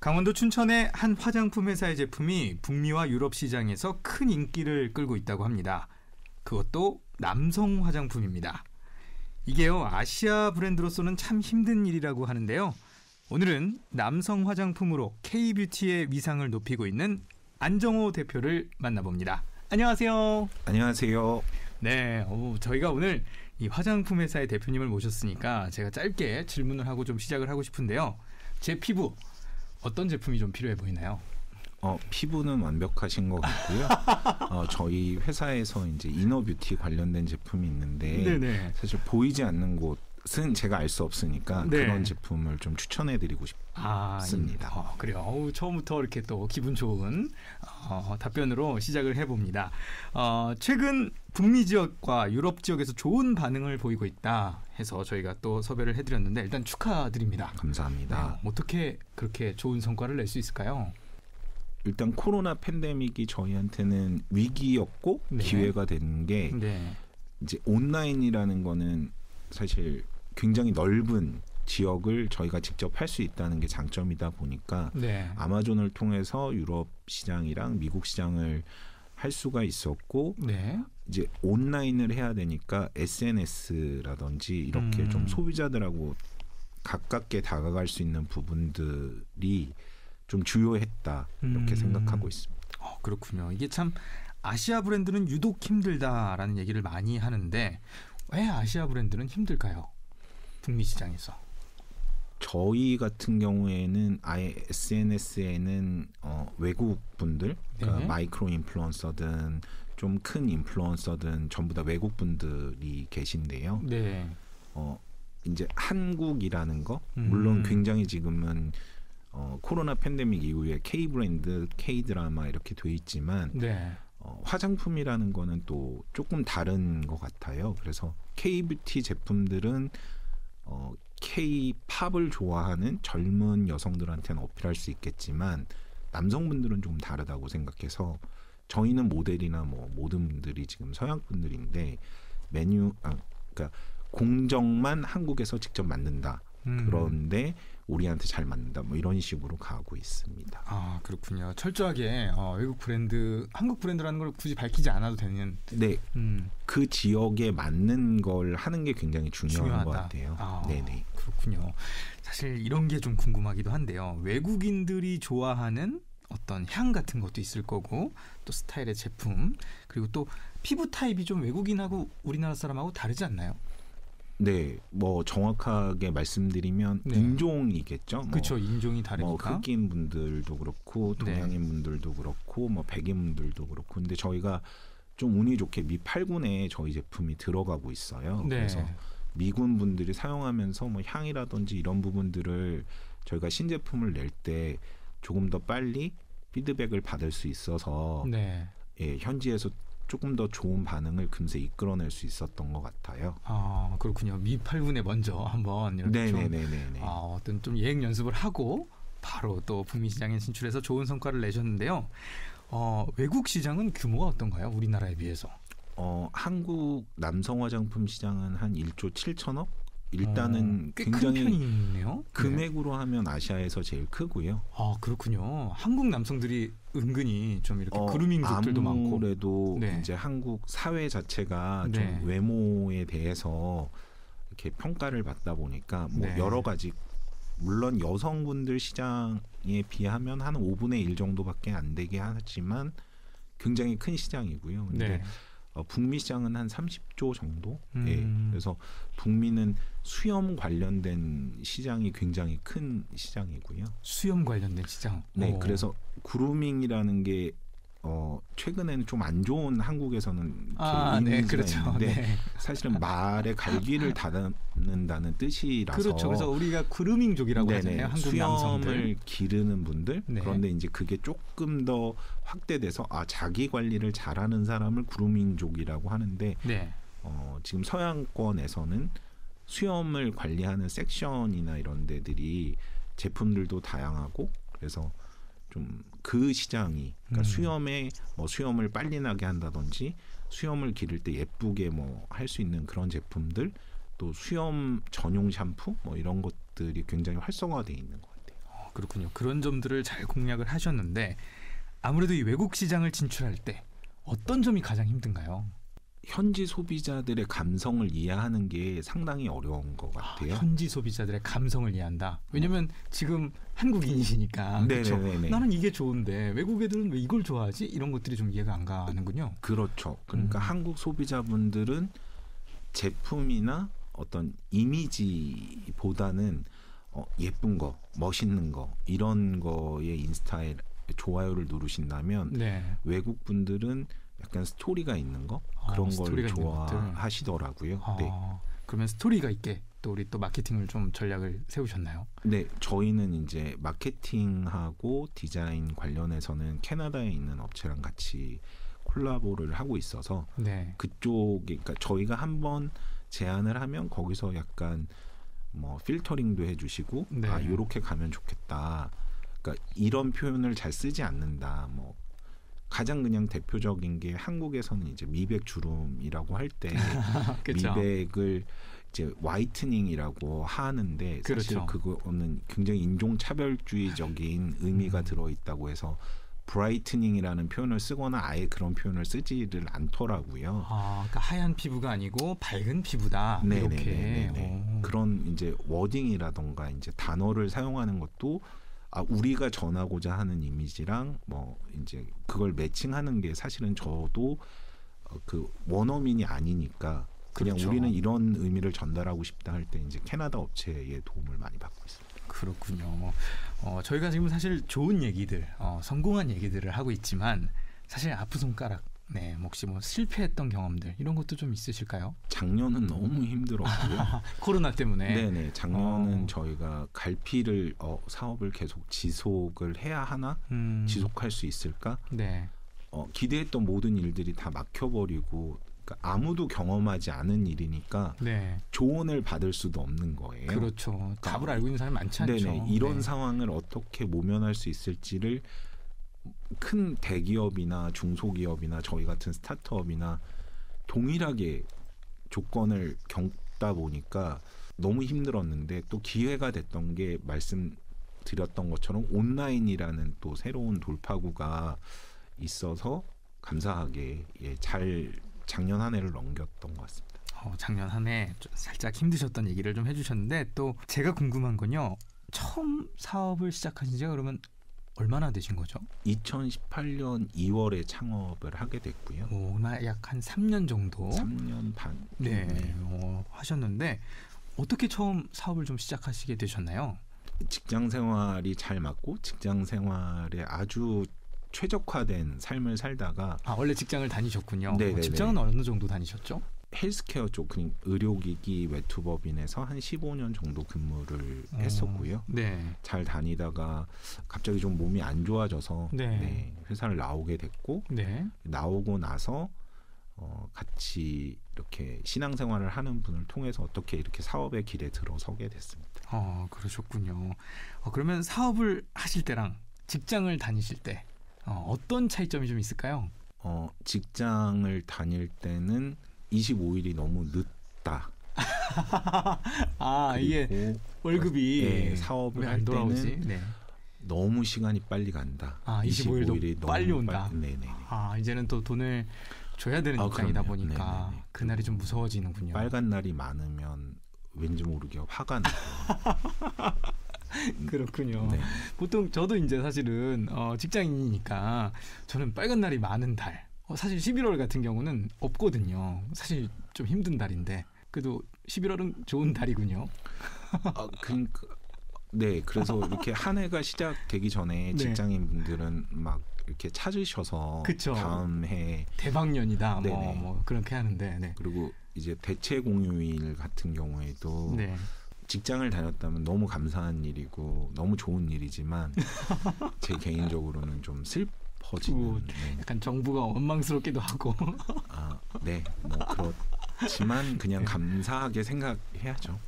강원도 춘천의 한 화장품 회사의 제품이 북미와 유럽 시장에서 큰 인기를 끌고 있다고 합니다. 그것도 남성 화장품입니다. 이게요, 아시아 브랜드로서는 참 힘든 일이라고 하는데요. 오늘은 남성 화장품으로 K-뷰티의 위상을 높이고 있는 안정호 대표를 만나봅니다. 안녕하세요. 안녕하세요. 네, 저희가 오늘 이 화장품 회사의 대표님을 모셨으니까 제가 짧게 질문을 하고 좀 시작을 하고 싶은데요. 제 피부 어떤 제품이 좀 필요해 보이나요? 피부는 완벽하신 것 같고요. 저희 회사에서 이제 이너뷰티 관련된 제품이 있는데 네네. 사실 보이지 않는 곳은 제가 알 수 없으니까 네. 그런 제품을 좀 추천해드리고 싶습니다. 그래요. 처음부터 이렇게 또 기분 좋은 답변으로 시작을 해봅니다. 최근 북미 지역과 유럽 지역에서 좋은 반응을 보이고 있다 해서 저희가 또 섭외를 해드렸는데 일단 축하드립니다. 감사합니다. 네, 어떻게 그렇게 좋은 성과를 낼 수 있을까요? 일단 코로나 팬데믹이 저희한테는 위기였고 네. 기회가 된 게 네. 이제 온라인이라는 거는 사실 굉장히 넓은 지역을 저희가 직접 할 수 있다는 게 장점이다 보니까 네. 아마존을 통해서 유럽 시장이랑 미국 시장을 할 수가 있었고 네. 이제 온라인을 해야 되니까 SNS라든지 이렇게 좀 소비자들하고 가깝게 다가갈 수 있는 부분들이 좀 주요했다 이렇게 생각하고 있습니다. 그렇군요. 이게 참 아시아 브랜드는 유독 힘들다라는 얘기를 많이 하는데 왜 아시아 브랜드는 힘들까요? 북미 시장에서. 저희 같은 경우에는 아예 SNS에는 외국 분들, 그러니까 네. 마이크로 인플루언서든 좀 큰 인플루언서든 전부 다 외국 분들이 계신데요. 네. 이제 한국이라는 거, 물론 굉장히 지금은 코로나 팬데믹 이후에 K 브랜드, K 드라마 이렇게 돼 있지만 네. 화장품이라는 거는 또 조금 다른 것 같아요. 그래서 K 뷰티 제품들은 K-팝을 좋아하는 젊은 여성들한테는 어필할 수 있겠지만 남성분들은 좀 다르다고 생각해서 저희는 모델이나 뭐 모든 분들이 지금 서양 분들인데 그러니까 공정만 한국에서 직접 만든다. 그런데 우리한테 잘 맞는다. 뭐 이런 식으로 가고 있습니다. 그렇군요. 철저하게 외국 브랜드, 한국 브랜드라는 걸 굳이 밝히지 않아도 되는. 네, 그 지역에 맞는 걸 하는 게 굉장히 중요한 것 같아요. 네네. 그렇군요. 사실 이런 게 좀 궁금하기도 한데요. 외국인들이 좋아하는 어떤 향 같은 것도 있을 거고 또 스타일의 제품 그리고 또 피부 타입이 좀 외국인하고 우리나라 사람하고 다르지 않나요? 네, 뭐 정확하게 말씀드리면 네. 인종이겠죠. 그렇죠, 인종이 다르니까. 흑인 분들도 그렇고 동양인 분들도 그렇고 뭐 백인 분들도 그렇고, 근데 저희가 좀 운이 좋게 미 8군에 저희 제품이 들어가고 있어요. 네. 그래서 미군 분들이 사용하면서 뭐 향이라든지 이런 부분들을 저희가 신제품을 낼 때 조금 더 빨리 피드백을 받을 수 있어서 네. 예, 현지에서 조금 더 좋은 반응을 금세 이끌어낼 수 있었던 것 같아요. 그렇군요. 미 8군에 먼저 한번 이렇게 어떤 좀 예행 연습을 하고 바로 또 북미 시장에 진출해서 좋은 성과를 내셨는데요. 외국 시장은 규모가 어떤가요? 우리나라에 비해서? 한국 남성 화장품 시장은 한 1조 7천억? 일단은 꽤 굉장히 큰 편이네요. 금액으로 하면 아시아에서 제일 크고요. 그렇군요. 한국 남성들이 은근히 좀 이렇게 그루밍족들도 많고. 아무래도 이제 한국 사회 자체가 좀 외모에 대해서 이렇게 평가를 받다 보니까 뭐 여러 가지, 물론 여성분들 시장에 비하면 한 5분의 1 정도밖에 안 되게 하지만 굉장히 큰 시장이고요. 근데 북미 시장은 한 30조 정도. 그래서 북미는 수염 관련된 시장이 굉장히 큰 시장이고요. 수염 관련된 시장. 네, 그래서 그루밍이라는 게 최근에는 좀 안 좋은 한국에서는 이미지가 있는데 사실은 말에 갈기를 닫는다는 뜻이라서. 그렇죠. 그래서 우리가 그루밍족이라고 하잖아요. 한국 수염을 남성들. 기르는 분들. 그런데 이제 그게 조금 더 확대돼서 자기 관리를 잘하는 사람을 그루밍족이라고 하는데 지금 서양권에서는 수염을 관리하는 섹션이나 이런 데들이 제품들도 다양하고 그래서 좀 그 시장이 그러니까 수염을 빨리 나게 한다든지 수염을 기를 때 예쁘게 뭐 할 수 있는 그런 제품들, 또 수염 전용 샴푸 뭐 이런 것들이 굉장히 활성화되어 있는 것 같아요. 그렇군요. 그런 점들을 잘 공략을 하셨는데 아무래도 이 외국 시장을 진출할 때 어떤 점이 가장 힘든가요? 현지 소비자들의 감성을 이해하는 게 상당히 어려운 것 같아요. 현지 소비자들의 감성을 이해한다. 왜냐하면 지금 한국인이시니까 그렇죠? 나는 이게 좋은데 외국 애들은 왜 이걸 좋아하지? 이런 것들이 좀 이해가 안 가는군요. 그렇죠. 그러니까 한국 소비자분들은 제품이나 어떤 이미지보다는 예쁜 거, 멋있는 거 이런 거에 인스타에 좋아요를 누르신다면 외국 분들은 약간 스토리가 있는 거 그런 걸 좋아하시더라고요. 네. 그러면 스토리가 있게 또 우리 또 마케팅을 좀 전략을 세우셨나요? 네, 저희는 이제 마케팅하고 디자인 관련해서는 캐나다에 있는 업체랑 같이 콜라보를 하고 있어서 그쪽에 그러니까 저희가 한번 제안을 하면 거기서 약간 뭐 필터링도 해주시고 이렇게 가면 좋겠다. 그러니까 이런 표현을 잘 쓰지 않는다. 뭐 가장 그냥 대표적인 게 한국에서는 이제 미백 주름이라고 할 때 미백을 이제 화이트닝이라고 하는데 사실 그거는 굉장히 인종차별주의적인 의미가 들어있다고 해서 브라이트닝이라는 표현을 쓰거나 아예 그런 표현을 쓰지를 않더라고요. 그러니까 하얀 피부가 아니고 밝은 피부다. 이렇게 그런 이제 워딩이라던가 이제 단어를 사용하는 것도 우리가 전하고자 하는 이미지랑 뭐 이제 그걸 매칭하는 게 사실은 저도 그 원어민이 아니니까 그냥 우리는 이런 의미를 전달하고 싶다 할 때 이제 캐나다 업체의 도움을 많이 받고 있습니다. 그렇군요. 저희가 지금 사실 좋은 얘기들, 성공한 얘기들을 하고 있지만 사실 아픈 손가락, 혹시 뭐 실패했던 경험들 이런 것도 좀 있으실까요? 작년은 너무 힘들었고요. 코로나 때문에. 네네. 작년은 저희가 갈피를 사업을 계속 지속을 해야 하나, 지속할 수 있을까? 기대했던 모든 일들이 다 막혀버리고. 그러니까 아무도 경험하지 않은 일이니까 조언을 받을 수도 없는 거예요. 그렇죠. 답을 알고 있는 사람이 많지 않죠. 이런 상황을 어떻게 모면할 수 있을지를 큰 대기업이나 중소기업이나 저희 같은 스타트업이나 동일하게 조건을 겪다 보니까 너무 힘들었는데 또 기회가 됐던 게 말씀드렸던 것처럼 온라인이라는 또 새로운 돌파구가 있어서 감사하게 잘 작년 한 해를 넘겼던 것 같습니다. 작년 한 해 살짝 힘드셨던 얘기를 좀 해주셨는데 또 제가 궁금한 건요. 처음 사업을 시작하신 지가 그러면 얼마나 되신 거죠? 2018년 2월에 창업을 하게 됐고요. 약 한 3년 정도? 3년 반. 하셨는데 어떻게 처음 사업을 좀 시작하시게 되셨나요? 직장 생활이 잘 맞고 직장 생활에 아주 최적화된 삶을 살다가 원래 직장을 다니셨군요. 직장은 어느 정도 다니셨죠? 헬스케어 쪽 의료기기 외투법인에서 한 15년 정도 근무를 했었고요. 잘 다니다가 갑자기 좀 몸이 안 좋아져서 회사를 나오게 됐고 나오고 나서 같이 이렇게 신앙생활을 하는 분을 통해서 어떻게 이렇게 사업의 길에 들어서게 됐습니다. 그러셨군요. 그러면 사업을 하실 때랑 직장을 다니실 때 어떤 차이점이 좀 있을까요? 직장을 다닐 때는 25일이 너무 늦다. 이게 월급이 사업을 할 때는 너무 시간이 빨리 간다. 25일도 너무 빨리 온다. 이제는 또 돈을 줘야 되는 입장이다 보니까 그날이 좀 무서워지는군요. 빨간 날이 많으면 왠지 모르게 화가 나요. 그렇군요. 보통 저도 이제 사실은 직장인이니까 저는 빨간 날이 많은 달, 사실 11월 같은 경우는 없거든요. 사실 좀 힘든 달인데 그래도 11월은 좋은 달이군요. 그러니까 그래서 이렇게 한 해가 시작되기 전에 직장인분들은 막 이렇게 찾으셔서 다음 해 대박년이다 뭐 그렇게 하는데 그리고 이제 대체 공휴일 같은 경우에도 직장을 다녔다면 너무 감사한 일이고 너무 좋은 일이지만 제 개인적으로는 좀 슬퍼지는 약간 정부가 원망스럽기도 하고 뭐 그렇지만 그냥 감사하게 생각해야죠.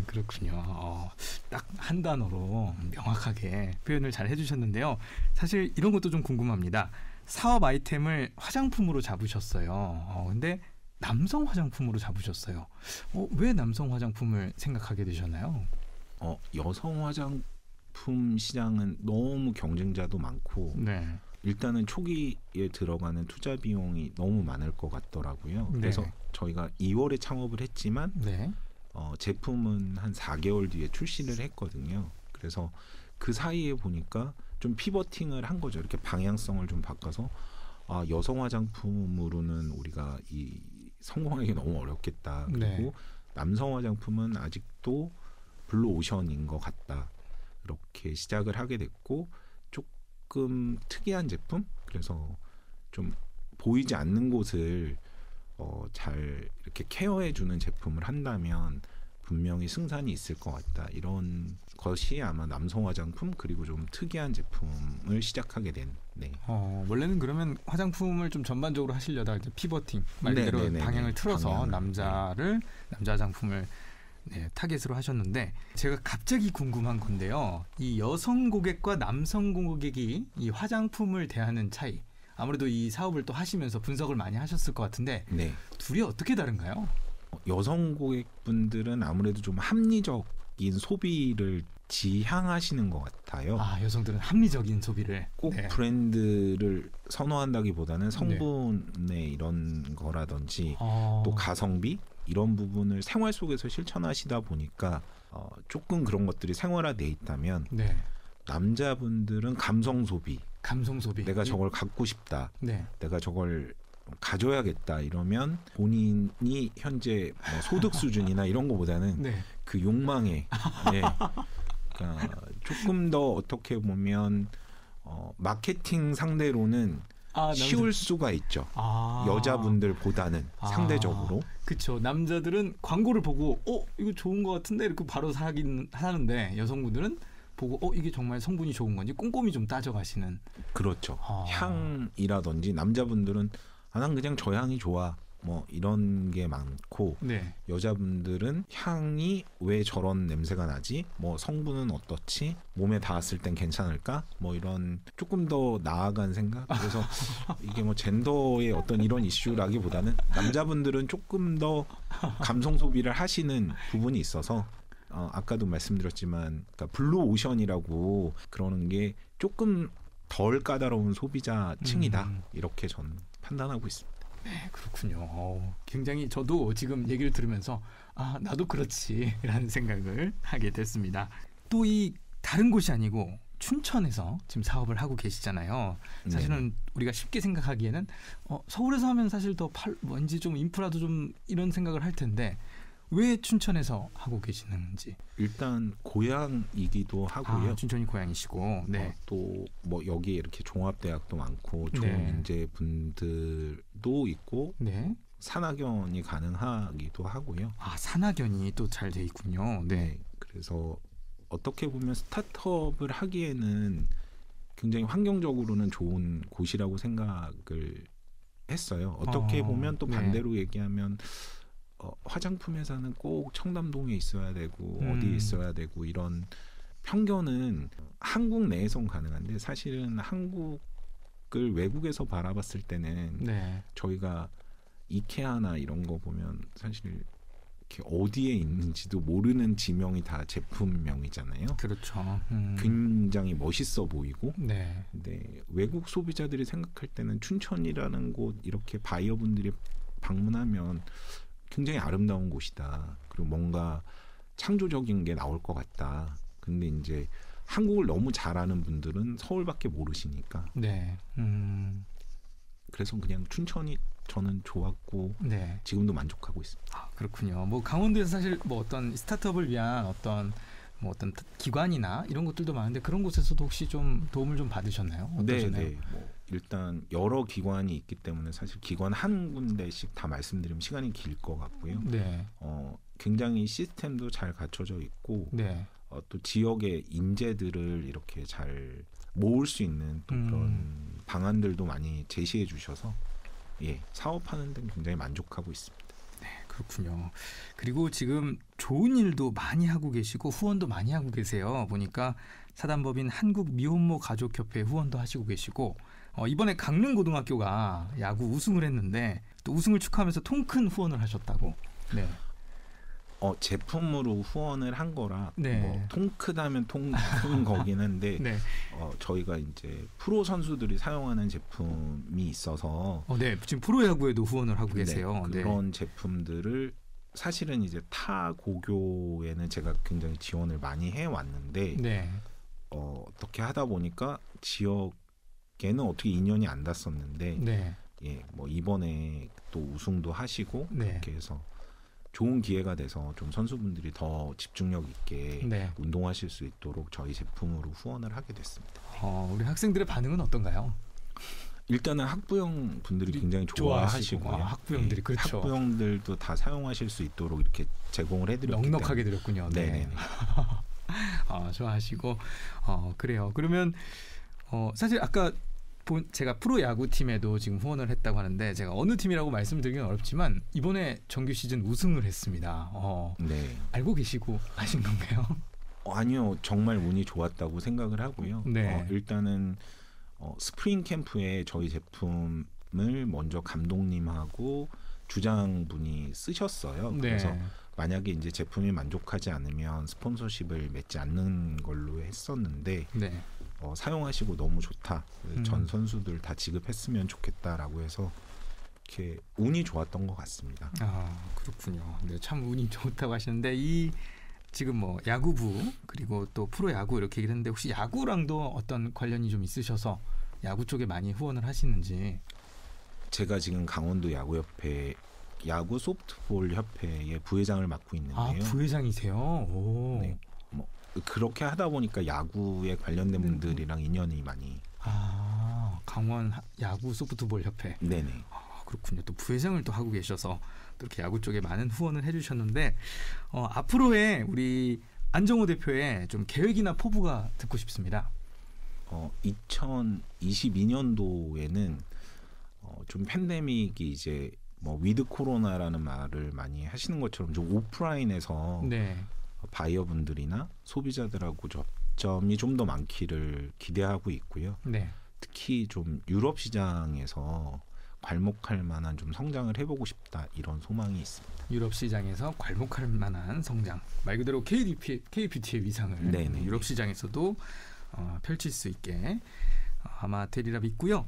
그렇군요. 딱 한 단어로 명확하게 표현을 잘 해주셨는데요. 사실 이런 것도 좀 궁금합니다. 사업 아이템을 화장품으로 잡으셨어요. 근데 남성 화장품으로 잡으셨어요. 왜 남성 화장품을 생각하게 되셨나요? 여성 화장품 제품 시장은 너무 경쟁자도 많고 네. 일단은 초기에 들어가는 투자 비용이 너무 많을 것 같더라고요. 네. 그래서 저희가 2월에 창업을 했지만 네. 제품은 한 4개월 뒤에 출시를 했거든요. 그래서 그 사이에 보니까 좀 피버팅을 한 거죠. 이렇게 방향성을 좀 바꿔서 여성 화장품으로는 우리가 성공하기 너무 어렵겠다. 그리고 네. 남성 화장품은 아직도 블루 오션인 것 같다. 이렇게 시작을 하게 됐고 조금 특이한 제품? 그래서 좀 보이지 않는 곳을 잘 이렇게 케어해주는 제품을 한다면 분명히 승산이 있을 것 같다. 이런 것이 아마 남성 화장품 그리고 좀 특이한 제품을 시작하게 된. 네. 원래는 그러면 화장품을 좀 전반적으로 하시려다 이제 피버팅 말 그대로 방향을 틀어서 남자 화장품을 타겟으로 하셨는데 제가 갑자기 궁금한 건데요. 이 여성 고객과 남성 고객이 이 화장품을 대하는 차이. 아무래도 이 사업을 또 하시면서 분석을 많이 하셨을 것 같은데 네. 둘이 어떻게 다른가요? 여성 고객분들은 아무래도 좀 합리적인 소비를 지향하시는 것 같아요. 여성들은 합리적인 소비를 꼭 브랜드를 선호한다기보다는 성분의 이런 거라든지 또 가성비 이런 부분을 생활 속에서 실천하시다 보니까 조금 그런 것들이 생활화돼 있다면 남자분들은 감성 소비. 내가 저걸 갖고 싶다. 내가 저걸 가져야겠다 이러면 본인이 현재 소득 수준이나 이런 거보다는 그 욕망에 그러니까 조금 더 어떻게 보면 마케팅 상대로는 쉬울 수가 있죠. 여자분들보다는 상대적으로. 그렇죠. 남자들은 광고를 보고 이거 좋은 것 같은데 이렇게 바로 사긴 하는데 여성분들은 보고 이게 정말 성분이 좋은 건지 꼼꼼히 좀 따져가시는. 그렇죠. 향이라든지 남자분들은 난 그냥 저 향이 좋아. 뭐 이런 게 많고 여자분들은 향이 왜 저런 냄새가 나지? 뭐 성분은 어떻지? 몸에 닿았을 땐 괜찮을까? 뭐 이런 조금 더 나아간 생각? 그래서 이게 뭐 젠더의 어떤 이런 이슈라기보다는 남자분들은 조금 더 감성 소비를 하시는 부분이 있어서 아까도 말씀드렸지만 그러니까 블루 오션이라고 그러는 게 조금 덜 까다로운 소비자층이다. 이렇게 저는 판단하고 있습니다. 네, 그렇군요. 굉장히 저도 지금 얘기를 들으면서 나도 그렇지라는 생각을 하게 됐습니다. 또 이 다른 곳이 아니고 춘천에서 지금 사업을 하고 계시잖아요. 사실은 우리가 쉽게 생각하기에는 서울에서 하면 사실 더 왠지 좀 인프라도 좀 이런 생각을 할 텐데 왜 춘천에서 하고 계시는지. 일단 고향이기도 하고요. 춘천이 고향이시고. 또 뭐 여기에 이렇게 종합대학도 많고 좋은 인재분들도 있고 산학연이 가능하기도 하고요. 산학연이 또 잘 돼 있군요. 그래서 어떻게 보면 스타트업을 하기에는 굉장히 환경적으로는 좋은 곳이라고 생각을 했어요. 어떻게 보면 또 반대로 얘기하면 화장품 회사는 꼭 청담동에 있어야 되고 어디에 있어야 되고 이런 편견은 한국 내에선 가능한데 사실은 한국을 외국에서 바라봤을 때는 저희가 이케아나 이런 거 보면 사실 이렇게 어디에 있는지도 모르는 지명이 다 제품명이잖아요. 그렇죠. 굉장히 멋있어 보이고 근데 외국 소비자들이 생각할 때는 춘천이라는 곳 이렇게 바이어분들이 방문하면 굉장히 아름다운 곳이다. 그리고 뭔가 창조적인 게 나올 것 같다. 근데 이제 한국을 너무 잘 아는 분들은 서울밖에 모르시니까. 그래서 그냥 춘천이 저는 좋았고 지금도 만족하고 있습니다. 그렇군요. 뭐 강원도에서 사실 뭐 어떤 스타트업을 위한 어떤 기관이나 이런 것들도 많은데 그런 곳에서도 혹시 좀 도움을 좀 받으셨나요? 어떠셨나요? 뭐 일단 여러 기관이 있기 때문에 사실 기관 한 군데씩 다 말씀드리면 시간이 길 것 같고요. 굉장히 시스템도 잘 갖춰져 있고 또 지역의 인재들을 이렇게 잘 모을 수 있는 또 그런 방안들도 많이 제시해 주셔서 사업하는 데는 굉장히 만족하고 있습니다. 그렇군요. 그리고 지금 좋은 일도 많이 하고 계시고 후원도 많이 하고 계세요. 보니까 사단법인 한국미혼모 가족협회 후원도 하시고 계시고 이번에 강릉고등학교가 야구 우승을 했는데 또 우승을 축하하면서 통 큰 후원을 하셨다고. 제품으로 후원을 한 거라 네. 뭐 통 크다면 통 큰 거긴 한데 네. 저희가 이제 프로 선수들이 사용하는 제품이 있어서 네. 지금 프로야구에도 후원을 하고 계세요. 네, 그런 제품들을 사실은 이제 타 고교에는 제가 굉장히 지원을 많이 해왔는데 네. 어떻게 하다 보니까 지역에는 어떻게 인연이 안 닿았었는데 네. 예, 뭐 이번에 또 우승도 하시고 네. 그렇게 해서 좋은 기회가 돼서 좀 선수분들이 더 집중력 있게 네. 운동하실 수 있도록 저희 제품으로 후원을 하게 됐습니다. 우리 학생들의 반응은 어떤가요? 일단은 학부형 분들이 굉장히 좋아하시고요. 학부형들이 그렇죠. 학부형들도 다 사용하실 수 있도록 이렇게 제공을 해드렸기 넉넉하게 때문에. 드렸군요. 네. 좋아하시고 그래요. 그러면 사실 아까 제가 프로야구팀에도 지금 후원을 했다고 하는데 제가 어느 팀이라고 말씀드리긴 어렵지만 이번에 정규 시즌 우승을 했습니다. 네. 알고 계시고 하신 건가요? 아니요. 정말 운이 좋았다고 생각을 하고요. 네. 일단은 스프링 캠프에 저희 제품을 먼저 감독님하고 주장분이 쓰셨어요. 네. 그래서 만약에 이제 제품이 만족하지 않으면 스폰서십을 맺지 않는 걸로 했었는데 네. 사용하시고 너무 좋다. 전 선수들 다 지급했으면 좋겠다라고 해서 이렇게 운이 좋았던 것 같습니다. 그렇군요. 네, 참 운이 좋다고 하시는데 이 지금 뭐 야구부 그리고 또 프로야구 이렇게 얘기를 했는데 혹시 야구랑도 어떤 관련이 좀 있으셔서 야구 쪽에 많이 후원을 하시는지. 제가 지금 강원도 야구협회 야구 소프트볼 협회의 부회장을 맡고 있는데요. 부회장이세요? 오. 네. 그렇게 하다 보니까 야구에 관련된 분들이랑 인연이 많이. 강원 야구 소프트볼 협회. 네네. 그렇군요. 또 부회장을 또 하고 계셔서 또 이렇게 야구 쪽에 많은 후원을 해주셨는데 앞으로의 우리 안정호 대표의 좀 계획이나 포부가 듣고 싶습니다. 2022년도에는 좀 팬데믹이 이제 뭐 위드 코로나라는 말을 많이 하시는 것처럼 좀 오프라인에서 네. 바이어분들이나 소비자들하고 접점이 좀 더 많기를 기대하고 있고요. 네. 특히 좀 유럽 시장에서 괄목할 만한 좀 성장을 해보고 싶다 이런 소망이 있습니다. 유럽 시장에서 괄목할 만한 성장, 말 그대로 KBPT의 위상을 네네. 유럽 시장에서도 펼칠 수 있게 아마 되리라 믿고요.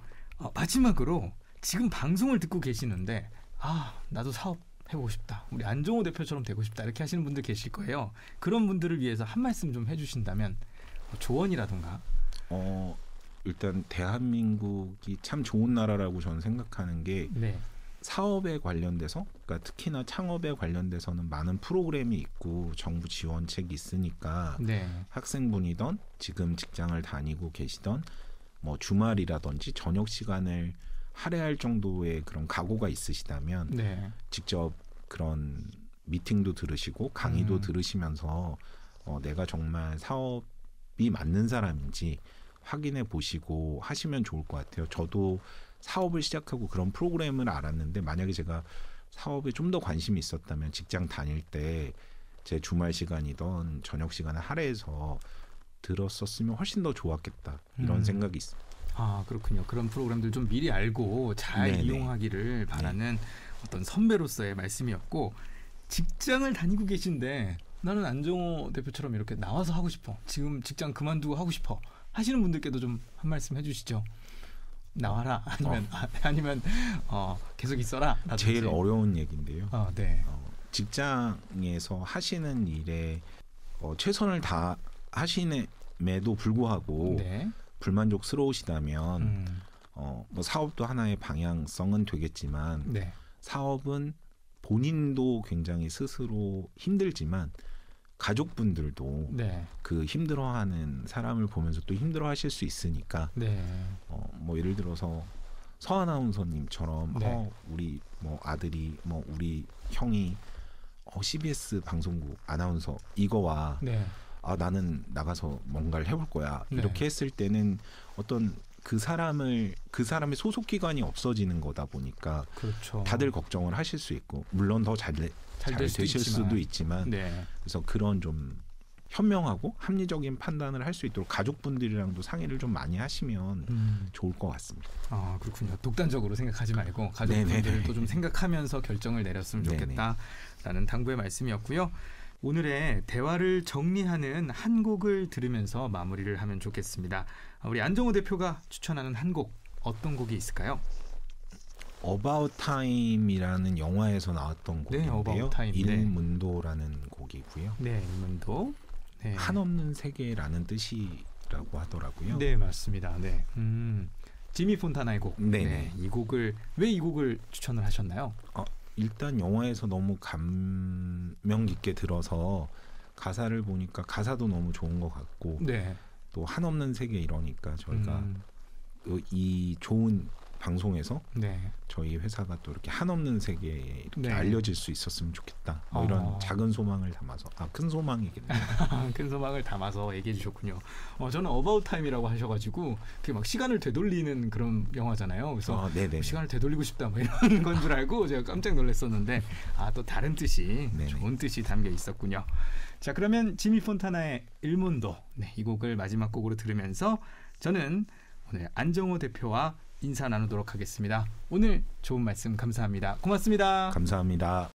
마지막으로 지금 방송을 듣고 계시는데 나도 사업 해보고 싶다. 우리 안정호 대표처럼 되고 싶다. 이렇게 하시는 분들 계실 거예요. 그런 분들을 위해서 한 말씀 좀 해주신다면 조언이라든가. 일단 대한민국이 참 좋은 나라라고 저는 생각하는 게 네. 사업에 관련돼서 그러니까 특히나 창업에 관련돼서는 많은 프로그램이 있고 정부 지원책이 있으니까 네. 학생분이던 지금 직장을 다니고 계시던 뭐 주말이라든지 저녁 시간을 할애할 정도의 그런 각오가 있으시다면 네. 직접 그런 미팅도 들으시고 강의도 들으시면서 내가 정말 사업이 맞는 사람인지 확인해 보시고 하시면 좋을 것 같아요. 저도 사업을 시작하고 그런 프로그램을 알았는데 만약에 제가 사업에 좀 더 관심이 있었다면 직장 다닐 때 제 주말 시간이던 저녁 시간을 할애해서 들었었으면 훨씬 더 좋았겠다 이런 생각이 있습니다. 그렇군요. 그런 프로그램들 좀 미리 알고 잘 네네. 이용하기를 바라는 어떤 선배로서의 말씀이었고, 직장을 다니고 계신데 나는 안정호 대표처럼 이렇게 나와서 하고 싶어, 지금 직장 그만두고 하고 싶어 하시는 분들께도 좀 한 말씀 해주시죠. 나와라 아니면 계속 있어라. 라든지. 제일 어려운 얘기인데요. 네. 직장에서 하시는 일에 최선을 다 하시는에도 불구하고 네. 불만족스러우시다면 뭐 사업도 하나의 방향성은 되겠지만 네. 사업은 본인도 굉장히 스스로 힘들지만 가족분들도 네. 그 힘들어하는 사람을 보면서 또 힘들어하실 수 있으니까 네. 뭐 예를 들어서 서 아나운서님처럼 네. 우리 뭐 아들이 뭐 우리 형이 CBS 방송국 아나운서 이거와 네. 나는 나가서 뭔가를 해볼 거야. 네. 이렇게 했을 때는 어떤 그 사람의 소속 기관이 없어지는 거다 보니까 그렇죠. 다들 걱정을 하실 수 있고 물론 더 잘 되실 수도 있지만 네. 그래서 그런 좀 현명하고 합리적인 판단을 할 수 있도록 가족분들이랑도 상의를 좀 많이 하시면 좋을 것 같습니다. 아, 그렇군요. 독단적으로 생각하지 말고 가족분들도 좀 생각하면서 결정을 내렸으면 좋겠다라는 당부의 말씀이었고요. 오늘의 대화를 정리하는 한 곡을 들으면서 마무리를 하면 좋겠습니다. 우리 안정호 대표가 추천하는 한 곡, 어떤 곡이 있을까요? About Time이라는 영화에서 나왔던 곡인데요. 일문도라는 곡이고요. 네, 일문도. 네. 한없는 세계라는 뜻이라고 하더라고요. 네, 맞습니다. 네. 지미 폰타나의 곡. 네. 이 곡을 왜 이 곡을 추천을 하셨나요? 일단 영화에서 너무 감명 깊게 들어서 가사를 보니까 가사도 너무 좋은 것 같고 또 한없는 세계 이러니까 저희가 이 좋은 방송에서 저희 회사가 또 이렇게 한없는 세계에 이렇게 알려질 수 있었으면 좋겠다. 이런 작은 소망을 담아서 큰 소망이겠네요. 큰 소망을 담아서 얘기해 주셨군요. 저는 About Time이라고 하셔가지고 그게 막 시간을 되돌리는 그런 영화잖아요. 그래서 시간을 되돌리고 싶다 뭐 이런 건 줄 알고 제가 깜짝 놀랐었는데 또 다른 뜻이 좋은 뜻이 담겨 있었군요. 자, 그러면 지미 폰타나의 일문도 이 곡을 마지막 곡으로 들으면서 저는 오늘 안정호 대표와 인사 나누도록 하겠습니다. 오늘 좋은 말씀 감사합니다. 고맙습니다. 감사합니다.